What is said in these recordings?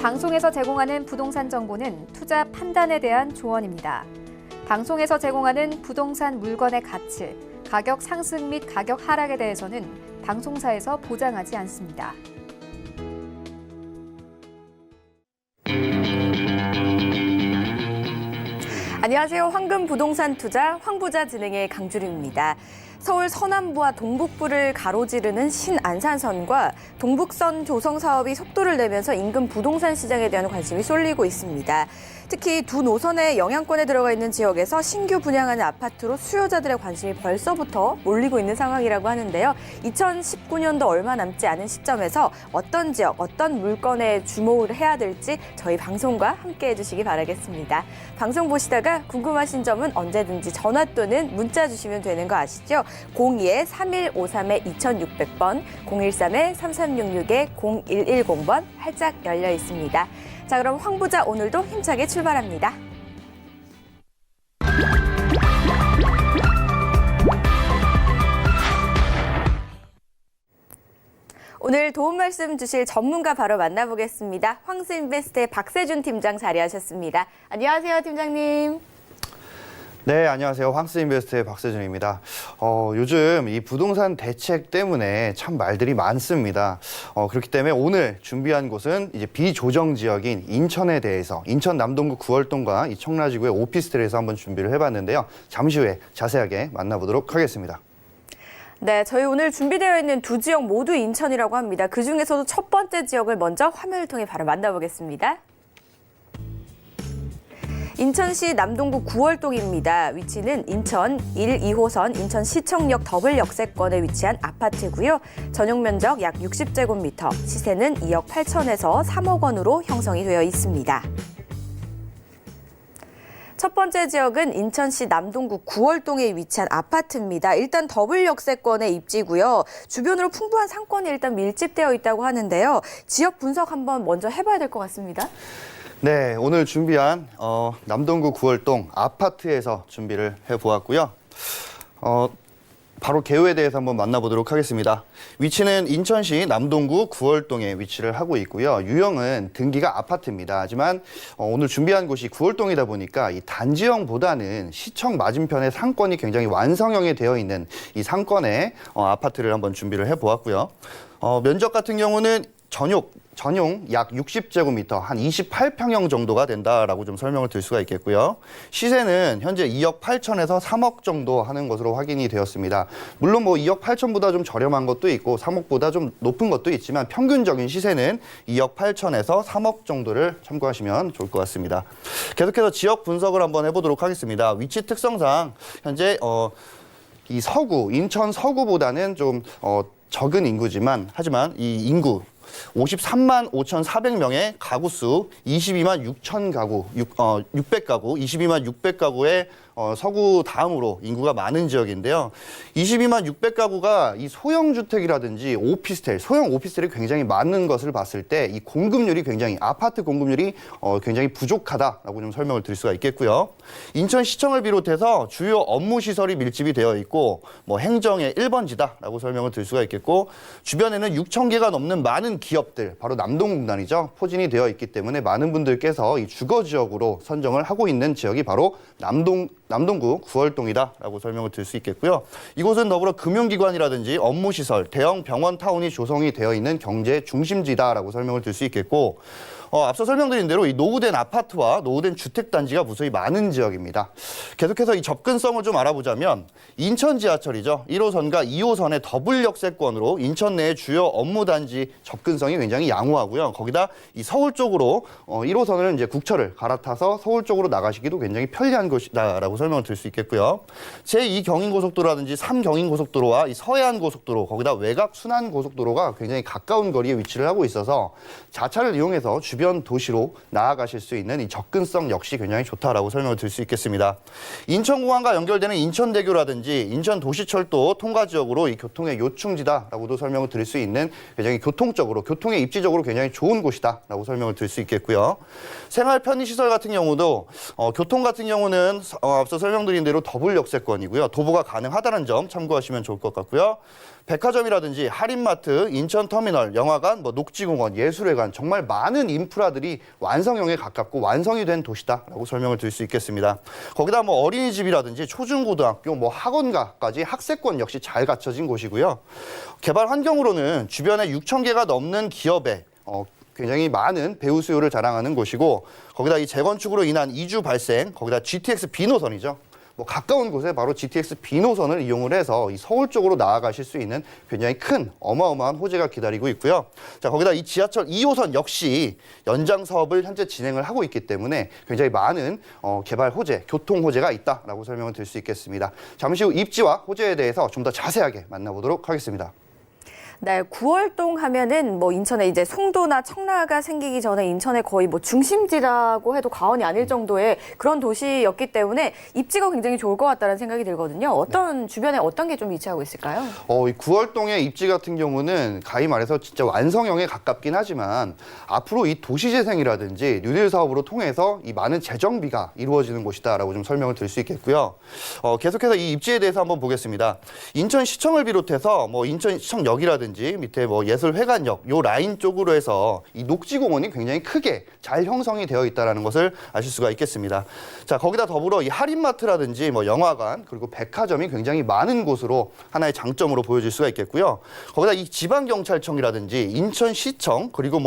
방송에서 제공하는 부동산 정보는 투자 판단에 대한 조언입니다. 방송에서 제공하는 부동산 물건의 가치, 가격 상승 및 가격 하락에 대해서는 방송사에서 보장하지 않습니다. 안녕하세요. 황금부동산 투자 황부자 진행의 강주림입니다. 서울 서남부와 동북부를 가로지르는 신안산선과 동북선 조성 사업이 속도를 내면서 인근 부동산 시장에 대한 관심이 쏠리고 있습니다. 특히 두 노선의 영향권에 들어가 있는 지역에서 신규 분양하는 아파트로 수요자들의 관심이 벌써부터 몰리고 있는 상황이라고 하는데요. 2019년도 얼마 남지 않은 시점에서 어떤 지역, 어떤 물건에 주목을 해야 될지 저희 방송과 함께 해주시기 바라겠습니다. 방송 보시다가 궁금하신 점은 언제든지 전화 또는 문자 주시면 되는 거 아시죠? 02-3153-2600번, 013-3366-0110번 활짝 열려 있습니다. 자, 그럼 황부자 오늘도 힘차게 출발합니다. 오늘 도움 말씀 주실 전문가 바로 만나보겠습니다. 황스인베스트의 박세준 팀장 자리하셨습니다. 안녕하세요, 팀장님. 네, 안녕하세요. 황스인베스트의 박세준입니다. 요즘 이 부동산 대책 때문에 참 말들이 많습니다. 그렇기 때문에 오늘 준비한 곳은 이제 비조정 지역인 인천에 대해서 인천 남동구 구월동과 이 청라지구의 오피스텔에서 한번 준비를 해봤는데요. 잠시 후에 자세하게 만나보도록 하겠습니다. 네, 저희 오늘 준비되어 있는 두 지역 모두 인천이라고 합니다. 그중에서도 첫 번째 지역을 먼저 화면을 통해 바로 만나보겠습니다. 인천시 남동구 구월동입니다. 위치는 인천 1, 2호선 인천시청역 더블 역세권에 위치한 아파트고요. 전용 면적 약 60제곱미터, 시세는 2억 8천에서 3억 원으로 형성이 되어 있습니다. 첫 번째 지역은 인천시 남동구 구월동에 위치한 아파트입니다. 일단 더블 역세권의 입지고요. 주변으로 풍부한 상권이 일단 밀집되어 있다고 하는데요. 지역 분석 한번 먼저 해봐야 될 것 같습니다. 네, 오늘 준비한 남동구 구월동 아파트에서 준비를 해보았고요. 바로 개요에 대해서 한번 만나보도록 하겠습니다. 위치는 인천시 남동구 구월동에 위치를 하고 있고요. 유형은 등기가 아파트입니다. 하지만 오늘 준비한 곳이 구월동이다 보니까 이 단지형보다는 시청 맞은편에 상권이 굉장히 완성형이 되어 있는 이 상권의 아파트를 한번 준비를 해보았고요. 면적 같은 경우는 전용 약 60제곱미터, 한 28평형 정도가 된다라고 좀 설명을 드릴 수가 있겠고요. 시세는 현재 2억 8천에서 3억 정도 하는 것으로 확인이 되었습니다. 물론 뭐 2억 8천보다 좀 저렴한 것도 있고 3억보다 좀 높은 것도 있지만 평균적인 시세는 2억 8천에서 3억 정도를 참고하시면 좋을 것 같습니다. 계속해서 지역 분석을 한번 해보도록 하겠습니다. 위치 특성상 현재 이 인천 서구보다는 좀 적은 인구지만 하지만 이 인구 53만 5,400명의 가구 수, 22만 6천 가구, 600가구, 22만 600가구의 서구 다음으로 인구가 많은 지역인데요. 22만 600가구가 이 소형주택이라든지 오피스텔, 소형 오피스텔이 굉장히 많은 것을 봤을 때 이 공급률이 아파트 공급률이 굉장히 부족하다라고 좀 설명을 드릴 수가 있겠고요. 인천시청을 비롯해서 주요 업무시설이 밀집이 되어 있고 뭐 행정의 1번지다라고 설명을 드릴 수가 있겠고 주변에는 6천 개가 넘는 많은 기업들, 바로 남동공단이죠. 포진이 되어 있기 때문에 많은 분들께서 이 주거지역으로 선정을 하고 있는 지역이 바로 남동구 구월동이다라고 설명을 드릴 수 있겠고요. 이곳은 더불어 금융기관이라든지 업무시설, 대형 병원 타운이 조성이 되어 있는 경제 중심지다라고 설명을 드릴 수 있겠고 앞서 설명드린 대로 이 노후된 아파트와 노후된 주택단지가 무수히 많은 지역입니다. 계속해서 이 접근성을 좀 알아보자면 인천 지하철이죠. 1호선과 2호선의 더블 역세권으로 인천 내의 주요 업무단지 접근성이 굉장히 양호하고요. 거기다 이 서울 쪽으로 1호선을 이제 국철을 갈아타서 서울 쪽으로 나가시기도 굉장히 편리한 곳이다라고 설명을 드릴 수 있겠고요. 제2경인고속도로라든지 3경인고속도로와 이 서해안고속도로, 거기다 외곽 순환고속도로가 굉장히 가까운 거리에 위치를 하고 있어서 자차를 이용해서 주변 도시로 나아가실 수 있는 이 접근성 역시 굉장히 좋다라고 설명을 드릴 수 있겠습니다. 인천공항과 연결되는 인천대교라든지 인천도시철도 통과 지역으로 이 교통의 요충지다라고도 설명을 드릴 수 있는 굉장히 교통의 입지적으로 굉장히 좋은 곳이다라고 설명을 드릴 수 있겠고요. 생활 편의시설 같은 경우도 교통 같은 경우는 앞서 앞서 설명드린 대로 더블 역세권이고요. 도보가 가능하다는 점 참고하시면 좋을 것 같고요. 백화점이라든지 할인마트, 인천터미널, 영화관, 녹지공원, 예술회관 정말 많은 인프라들이 완성형에 가깝고 완성이 된 도시다라고 설명을 드릴 수 있겠습니다. 거기다 어린이집이라든지 초중고등학교, 학원가까지 학세권 역시 잘 갖춰진 곳이고요. 개발 환경으로는 주변에 6,000개가 넘는 기업에 굉장히 많은 배우 수요를 자랑하는 곳이고 거기다 이 재건축으로 인한 이주 발생, 거기다 GTX B노선이죠. 가까운 곳에 바로 GTX B노선을 이용을 해서 이 서울 쪽으로 나아가실 수 있는 굉장히 큰 어마어마한 호재가 기다리고 있고요. 자, 거기다 이 지하철 2호선 역시 연장 사업을 현재 진행을 하고 있기 때문에 굉장히 많은 개발 호재, 교통 호재가 있다라고 설명을 드릴 수 있겠습니다. 잠시 후 입지와 호재에 대해서 좀 더 자세하게 만나보도록 하겠습니다. 네, 구월동 하면은 인천에 이제 송도나 청라가 생기기 전에 인천의 거의 중심지라고 해도 과언이 아닐 정도의 그런 도시였기 때문에 입지가 굉장히 좋을 것 같다는 생각이 들거든요. 주변에 어떤 게 좀 위치하고 있을까요? 이 구월동의 입지 같은 경우는 가히 말해서 진짜 완성형에 가깝긴 하지만 앞으로 이 도시재생이라든지 뉴딜 사업으로 통해서 이 많은 재정비가 이루어지는 곳이다라고 좀 설명을 드릴 수 있겠고요. 계속해서 이 입지에 대해서 한번 보겠습니다. 인천시청을 비롯해서 인천시청역이라든지 밑에 예술회관역 요 라인 쪽으로 해서 이 녹지공원이 굉장히 크게 잘 형성이 되어 있다는 것을 아실 수가 있겠습니다. 자, 거기다 더불어 이 할인마트라든지 영화관 그리고 백화점이 굉장히 많은 곳으로 하나의 장점으로 보여질 수가 있겠고요. 거기다 이 지방경찰청이라든지 인천시청 그리고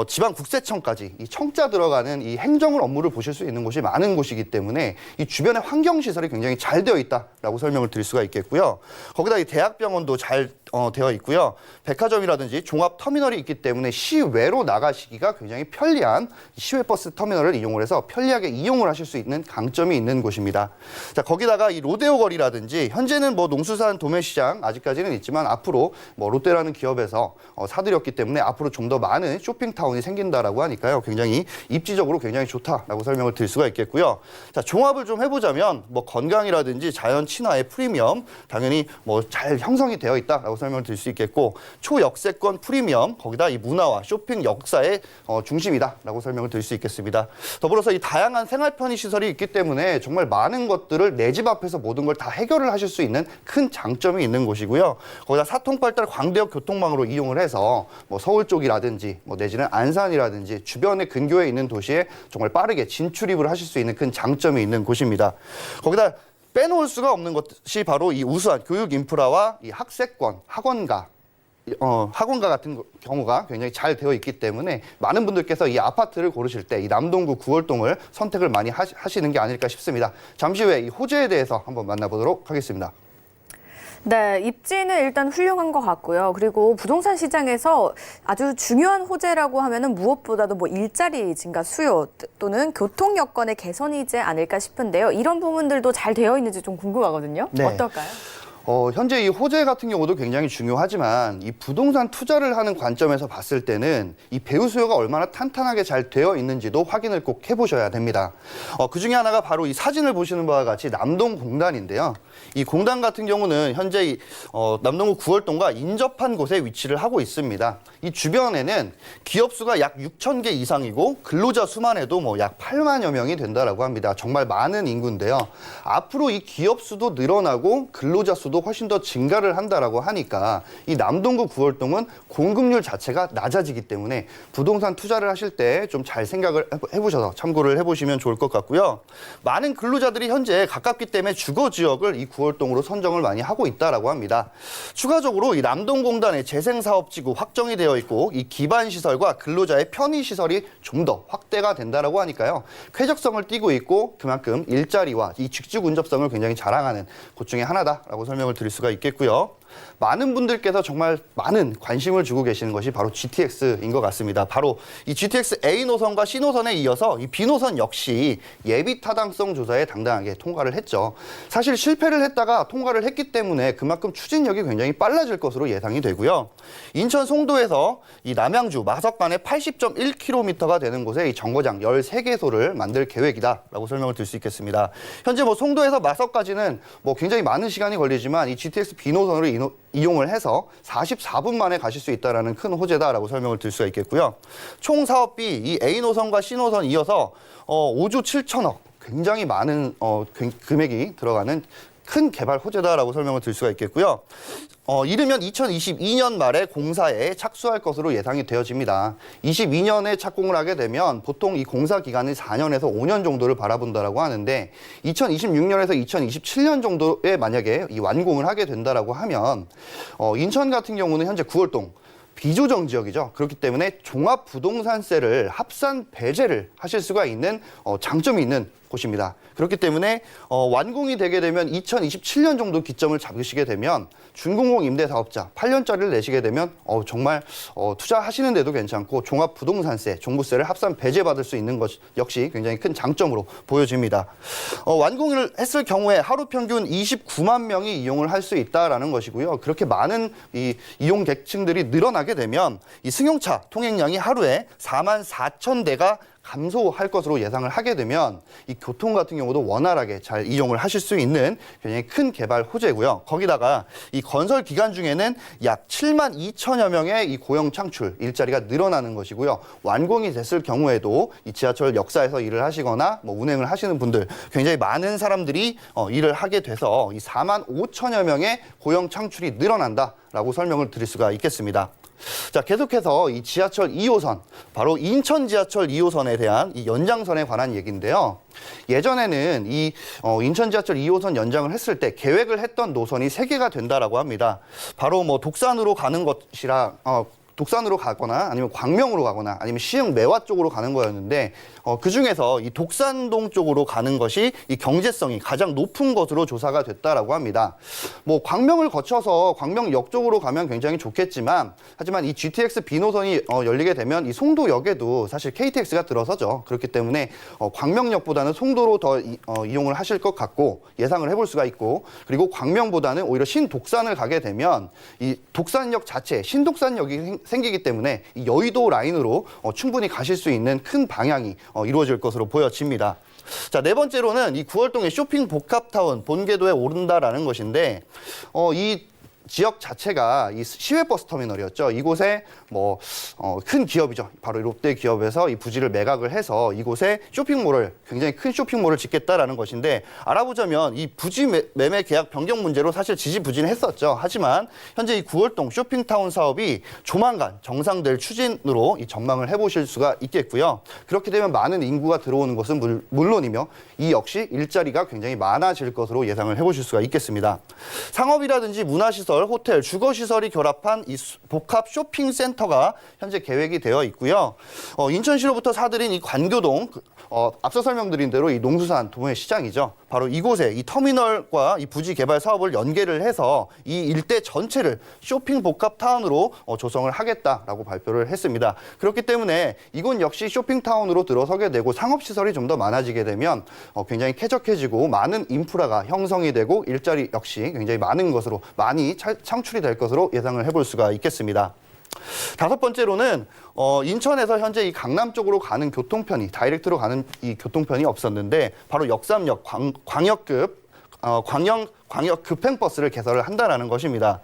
지방국세청까지 이 청자 들어가는 이 행정을 업무를 보실 수 있는 곳이 많은 곳이기 때문에 이 주변의 환경시설이 굉장히 잘 되어 있다라고 설명을 드릴 수가 있겠고요. 거기다 이 대학병원도 잘 되어 있고요. 백화점이라든지 종합터미널이 있기 때문에 시외로 나가시기가 굉장히 편리한 시외버스 터미널을 이용을 해서 편리하게 이용을 하실 수 있는 강점이 있는 곳입니다. 자, 거기다가 이 로데오 거리라든지 현재는 농수산 도매시장 아직까지는 있지만 앞으로 롯데라는 기업에서 사들였기 때문에 앞으로 좀 더 많은 쇼핑타운이 생긴다라고 하니까요. 굉장히 입지적으로 굉장히 좋다라고 설명을 드릴 수가 있겠고요. 자, 종합을 좀 해보자면 건강이라든지 자연 친화의 프리미엄 당연히 잘 형성이 되어 있다라고 설명을 드릴 수 있겠고 초역세권 프리미엄 거기다 이 문화와 쇼핑 역사의 중심이다라고 설명을 드릴 수 있겠습니다. 더불어서 이 다양한 생활 편의 시설이 있기 때문에 정말 많은 것들을 내 집 앞에서 모든 걸 다 해결을 하실 수 있는 큰 장점이 있는 곳이고요. 거기다 사통팔달 광대역 교통망으로 이용을 해서 서울 쪽이라든지 내지는 안산이라든지 주변의 근교에 있는 도시에 정말 빠르게 진출입을 하실 수 있는 큰 장점이 있는 곳입니다. 거기다 빼놓을 수가 없는 것이 바로 이 우수한 교육 인프라와 이 학세권, 학원가 같은 경우가 굉장히 잘 되어 있기 때문에 많은 분들께서 이 아파트를 고르실 때 이 남동구 구월동을 선택을 많이 하시는 게 아닐까 싶습니다. 잠시 후에 이 호재에 대해서 한번 만나보도록 하겠습니다. 네, 입지는 일단 훌륭한 것 같고요. 그리고 부동산 시장에서 아주 중요한 호재라고 하면은 무엇보다도 일자리 증가 수요 또는 교통 여건의 개선이지 않을까 싶은데요. 이런 부분들도 잘 되어 있는지 좀 궁금하거든요. 네. 어떨까요? 현재 이 호재 같은 경우도 굉장히 중요하지만 이 부동산 투자를 하는 관점에서 봤을 때는 이 배우 수요가 얼마나 탄탄하게 잘 되어 있는지도 확인을 꼭 해보셔야 됩니다. 그 중에 하나가 바로 이 사진을 보시는 바와 같이 남동공단인데요. 이 공단 같은 경우는 현재 이 남동구 구월동과 인접한 곳에 위치를 하고 있습니다. 이 주변에는 기업 수가 약 6,000개 이상이고 근로자 수만 해도 약 8만여 명이 된다라고 합니다. 정말 많은 인구인데요. 앞으로 이 기업 수도 늘어나고 근로자 수도 훨씬 더 증가를 한다라고 하니까 이 남동구 구월동은 공급률 자체가 낮아지기 때문에 부동산 투자를 하실 때 좀 잘 생각을 해보셔서 참고를 해보시면 좋을 것 같고요. 많은 근로자들이 현재 가깝기 때문에 주거 지역을 이 구월동으로 선정을 많이 하고 있다라고 합니다. 추가적으로 이 남동공단의 재생사업지구 확정이 되어 있고 이 기반 시설과 근로자의 편의 시설이 좀 더 확대가 된다라고 하니까요. 쾌적성을 띠고 있고 그만큼 일자리와 이 직주 근접성을 굉장히 자랑하는 곳 중에 하나다라고 설명을 드릴 수가 있겠고요. 많은 분들께서 정말 많은 관심을 주고 계시는 것이 바로 GTX인 것 같습니다. 바로 이 GTX A 노선과 C 노선에 이어서 이 B 노선 역시 예비 타당성 조사에 당당하게 통과를 했죠. 사실 실패를 했다가 통과를 했기 때문에 그만큼 추진력이 굉장히 빨라질 것으로 예상이 되고요. 인천 송도에서 이 남양주 마석간에 80.1km가 되는 곳에 이 정거장 13개소를 만들 계획이다라고 설명을 드릴 수 있겠습니다. 현재 송도에서 마석까지는 굉장히 많은 시간이 걸리지만 이 GTX B 노선을 이용을 해서 44분 만에 가실 수 있다는 큰 호재다라고 설명을 드릴 수가 있겠고요. 총 사업비 이 A 노선과 C 노선 이어서 5조 7천억 굉장히 많은 금액이 들어가는 큰 개발 호재다라고 설명을 드릴 수가 있겠고요. 이르면 2022년 말에 공사에 착수할 것으로 예상이 되어집니다. 22년에 착공을 하게 되면 보통 이 공사 기간은 4년에서 5년 정도를 바라본다라고 하는데 2026년에서 2027년 정도에 만약에 이 완공을 하게 된다라고 하면 인천 같은 경우는 현재 구월동 비조정 지역이죠. 그렇기 때문에 종합부동산세를 합산 배제를 하실 수가 있는 장점이 있는 곳입니다. 그렇기 때문에 완공이 되게 되면 2027년 정도 기점을 잡으시게 되면 준공공 임대사업자 8년짜리를 내시게 되면 정말 투자하시는 데도 괜찮고 종합부동산세, 종부세를 합산 배제받을 수 있는 것 역시 굉장히 큰 장점으로 보여집니다. 완공을 했을 경우에 하루 평균 29만 명이 이용을 할 수 있다라는 것이고요. 그렇게 많은 이 이용 계층들이 늘어나게 되면 이 승용차 통행량이 하루에 4만 4천 대가 감소할 것으로 예상을 하게 되면 이 교통 같은 경우도 원활하게 잘 이용을 하실 수 있는 굉장히 큰 개발 호재고요. 거기다가 이 건설 기간 중에는 약 7만 2천여 명의 이 고용 창출 일자리가 늘어나는 것이고요. 완공이 됐을 경우에도 이 지하철 역사에서 일을 하시거나 뭐 운행을 하시는 분들 굉장히 많은 사람들이 일을 하게 돼서 이 4만 5천여 명의 고용 창출이 늘어난다라고 설명을 드릴 수가 있겠습니다. 자, 계속해서 이 지하철 2호선, 바로 인천 지하철 2호선에 대한 이 연장선에 관한 얘기인데요. 예전에는 이 인천 지하철 2호선 연장을 했을 때 계획을 했던 노선이 3개가 된다라고 합니다. 바로 뭐 독산으로 가는 것이라 독산으로 가거나 아니면 광명으로 가거나 아니면 시흥 매화 쪽으로 가는 거였는데 그중에서 이 독산동 쪽으로 가는 것이 이 경제성이 가장 높은 것으로 조사가 됐다라고 합니다. 뭐 광명을 거쳐서 광명역 쪽으로 가면 굉장히 좋겠지만 하지만 이 GTX B 노선이 열리게 되면 이 송도역에도 사실 KTX가 들어서죠. 그렇기 때문에 광명역보다는 송도로 더 이용을 하실 것 같고 예상을 해볼 수가 있고 그리고 광명보다는 오히려 신독산을 가게 되면 이 독산역 자체 신독산역이 생기기 때문에 이 여의도 라인으로 충분히 가실 수 있는 큰 방향이 이루어질 것으로 보여집니다. 자, 네 번째로는 이 구월동의 쇼핑 복합타운 본궤도에 오른다라는 것인데 이 지역 자체가 이 시외버스 터미널이었죠. 이곳에 뭐 큰 기업이죠. 바로 롯데 기업에서 이 부지를 매각을 해서 이곳에 쇼핑몰을 굉장히 큰 쇼핑몰을 짓겠다라는 것인데 알아보자면 이 부지 매매 계약 변경 문제로 사실 지지부진했었죠. 하지만 현재 이 구월동 쇼핑타운 사업이 조만간 정상될 추진으로 이 전망을 해보실 수가 있겠고요. 그렇게 되면 많은 인구가 들어오는 것은 물론이며 이 역시 일자리가 굉장히 많아질 것으로 예상을 해보실 수가 있겠습니다. 상업이라든지 문화시설, 호텔, 주거시설이 결합한 이 복합 쇼핑센터가 현재 계획이 되어 있고요. 인천시로부터 사들인 이 관교동, 앞서 설명드린 대로 이 농수산 도매시장이죠. 바로 이곳에 이 터미널과 이 부지 개발 사업을 연계를 해서 이 일대 전체를 쇼핑 복합 타운으로 조성을 하겠다라고 발표를 했습니다. 그렇기 때문에 이곳 역시 쇼핑 타운으로 들어서게 되고 상업시설이 좀 더 많아지게 되면 굉장히 쾌적해지고 많은 인프라가 형성이 되고 일자리 역시 굉장히 많은 것으로 많이 창출이 될 것으로 예상을 해볼 수가 있겠습니다. 다섯 번째로는 인천에서 현재 이 강남 쪽으로 가는 교통편이 다이렉트로 가는 이 교통편이 없었는데 바로 역삼역 광역 급행버스를 개설을 한다라는 것입니다.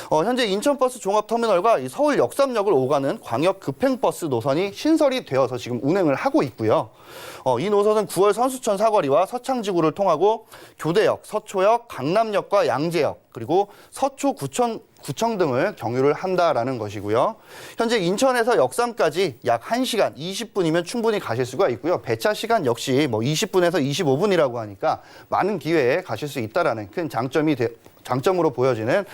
현재 인천버스 종합터미널과 이 서울 역삼역을 오가는 광역 급행버스 노선이 신설이 되어서 지금 운행을 하고 있고요. 이 노선은 9월 선수촌 사거리와 서창지구를 통하고 교대역, 서초역, 강남역과 양재역 그리고 서초구청 등을 경유를 한다라는 것이고요. 현재 인천에서 역삼까지 약 1시간 20분이면 충분히 가실 수가 있고요. 배차 시간 역시 뭐 20분에서 25분이라고 하니까 많은 기회에 가실 수 있다라는 큰 장점으로 보여지는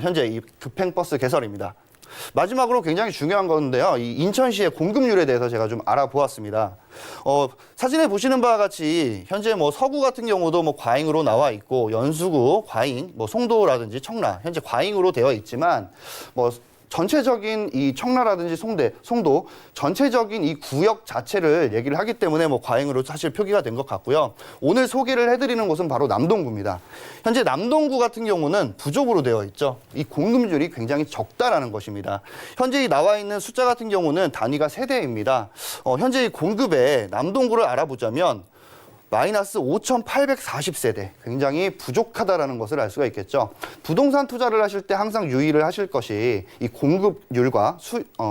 현재 이 급행버스 개설입니다. 마지막으로 굉장히 중요한 건데요. 이 인천시의 공급률에 대해서 제가 좀 알아보았습니다. 사진에 보시는 바와 같이 현재 뭐 서구 같은 경우도 뭐 과잉으로 나와 있고 연수구 과잉, 뭐 송도라든지 청라 현재 과잉으로 되어 있지만 뭐 전체적인 이 청라라든지 송도 전체적인 이 구역 자체를 얘기를 하기 때문에 뭐 과잉으로 사실 표기가 된 것 같고요. 오늘 소개를 해드리는 곳은 바로 남동구입니다. 현재 남동구 같은 경우는 부족으로 되어 있죠. 이 공급률이 굉장히 적다라는 것입니다. 현재 이 나와 있는 숫자 같은 경우는 단위가 세대입니다. 현재 이 공급에 남동구를 알아보자면 마이너스 5,840세대, 굉장히 부족하다라는 것을 알 수가 있겠죠. 부동산 투자를 하실 때 항상 유의를 하실 것이 이 공급률과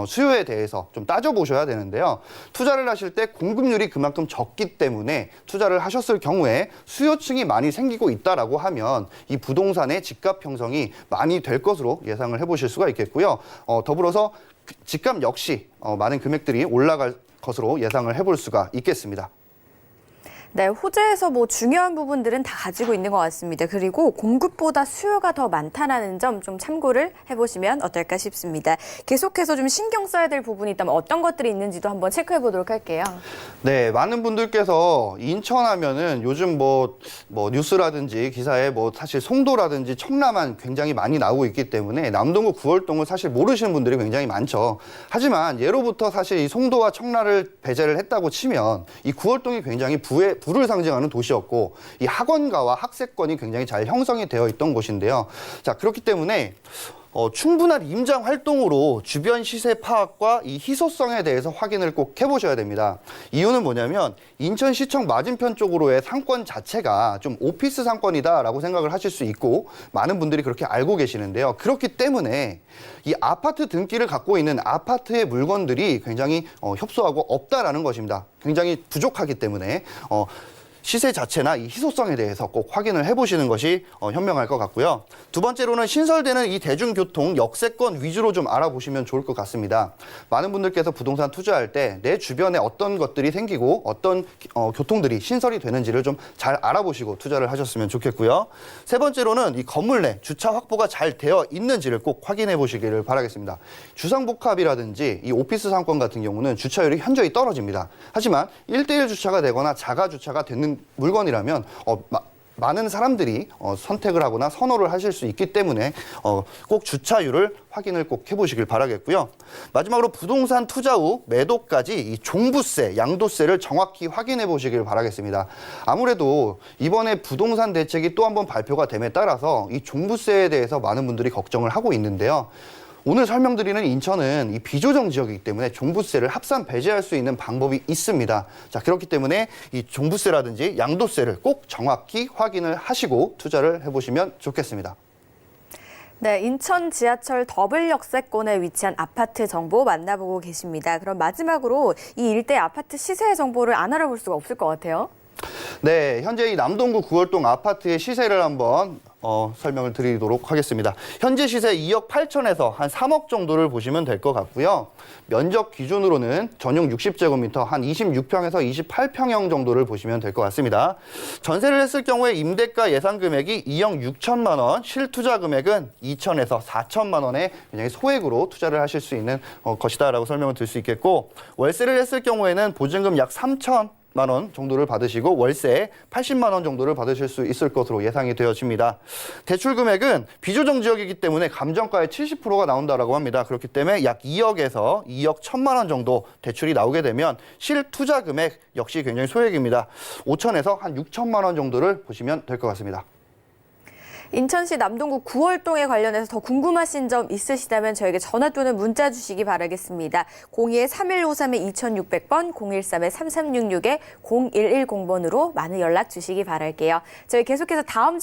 수요에 대해서 좀 따져보셔야 되는데요. 투자를 하실 때 공급률이 그만큼 적기 때문에 투자를 하셨을 경우에 수요층이 많이 생기고 있다라고 하면 이 부동산의 집값 형성이 많이 될 것으로 예상을 해보실 수가 있겠고요. 더불어서 집값 역시 많은 금액들이 올라갈 것으로 예상을 해볼 수가 있겠습니다. 네, 호재에서 중요한 부분들은 다 가지고 있는 것 같습니다. 그리고 공급보다 수요가 더 많다는 점 좀 참고를 해보시면 어떨까 싶습니다. 계속해서 좀 신경 써야 될 부분이 있다면 어떤 것들이 있는지도 한번 체크해 보도록 할게요. 네, 많은 분들께서 인천 하면은 요즘 뉴스라든지 기사에 사실 송도라든지 청라만 굉장히 많이 나오고 있기 때문에 남동구 구월동을 사실 모르시는 분들이 굉장히 많죠. 하지만 예로부터 사실 이 송도와 청라를 배제를 했다고 치면 이 구월동이 굉장히 부를 상징하는 도시였고 이 학원가와 학세권이 굉장히 잘 형성이 되어 있던 곳인데요. 자, 그렇기 때문에 충분한 임장 활동으로 주변 시세 파악과 이 희소성에 대해서 확인을 꼭 해보셔야 됩니다. 이유는 뭐냐면 인천시청 맞은편 쪽으로의 상권 자체가 좀 오피스 상권이다라고 생각을 하실 수 있고 많은 분들이 그렇게 알고 계시는데요. 그렇기 때문에 이 아파트 등기를 갖고 있는 아파트의 물건들이 굉장히 협소하고 없다라는 것입니다. 굉장히 부족하기 때문에 시세 자체나 이 희소성에 대해서 꼭 확인을 해보시는 것이 현명할 것 같고요. 두 번째로는 신설되는 이 대중교통 역세권 위주로 좀 알아보시면 좋을 것 같습니다. 많은 분들께서 부동산 투자할 때 내 주변에 어떤 것들이 생기고 어떤 교통들이 신설이 되는지를 좀 잘 알아보시고 투자를 하셨으면 좋겠고요. 세 번째로는 이 건물 내 주차 확보가 잘 되어 있는지를 꼭 확인해 보시기를 바라겠습니다. 주상복합이라든지 이 오피스 상권 같은 경우는 주차율이 현저히 떨어집니다. 하지만 1대1 주차가 되거나 자가 주차가 되는 물건이라면 많은 사람들이 선택을 하거나 선호를 하실 수 있기 때문에 꼭 주차율을 확인을 꼭 해보시길 바라겠고요. 마지막으로 부동산 투자 후 매도까지 이 종부세, 양도세를 정확히 확인해 보시길 바라겠습니다. 아무래도 이번에 부동산 대책이 또 한 번 발표가 됨에 따라서 이 종부세에 대해서 많은 분들이 걱정을 하고 있는데요. 오늘 설명드리는 인천은 이 비조정 지역이기 때문에 종부세를 합산 배제할 수 있는 방법이 있습니다. 자, 그렇기 때문에 이 종부세라든지 양도세를 꼭 정확히 확인을 하시고 투자를 해보시면 좋겠습니다. 네, 인천 지하철 더블 역세권에 위치한 아파트 정보 만나보고 계십니다. 그럼 마지막으로 이 일대 아파트 시세 정보를 안 알아볼 수가 없을 것 같아요. 네, 현재 이 남동구 구월동 아파트의 시세를 한번 설명을 드리도록 하겠습니다. 현재 시세 2억 8천에서 한 3억 정도를 보시면 될 것 같고요. 면적 기준으로는 전용 60제곱미터 한 26평에서 28평형 정도를 보시면 될 것 같습니다. 전세를 했을 경우에 임대가 예상 금액이 2억 6천만 원, 실투자 금액은 2천에서 4천만 원의 굉장히 소액으로 투자를 하실 수 있는 것이다라고 설명을 드릴 수 있겠고, 월세를 했을 경우에는 보증금 약 3천만 원 정도를 받으시고 월세 80만 원 정도를 받으실 수 있을 것으로 예상이 되어집니다. 대출 금액은 비조정 지역이기 때문에 감정가의 70%가 나온다라고 합니다. 그렇기 때문에 약 2억에서 2억 1천만 원 정도 대출이 나오게 되면 실투자 금액 역시 굉장히 소액입니다. 5천에서 한 6천만 원 정도를 보시면 될 것 같습니다. 인천시 남동구 구월동에 관련해서 더 궁금하신 점 있으시다면 저에게 전화 또는 문자 주시기 바라겠습니다. 02-3153-2600번, 013-3366-0110번으로 많은 연락 주시기 바랄게요. 저희 계속해서 다음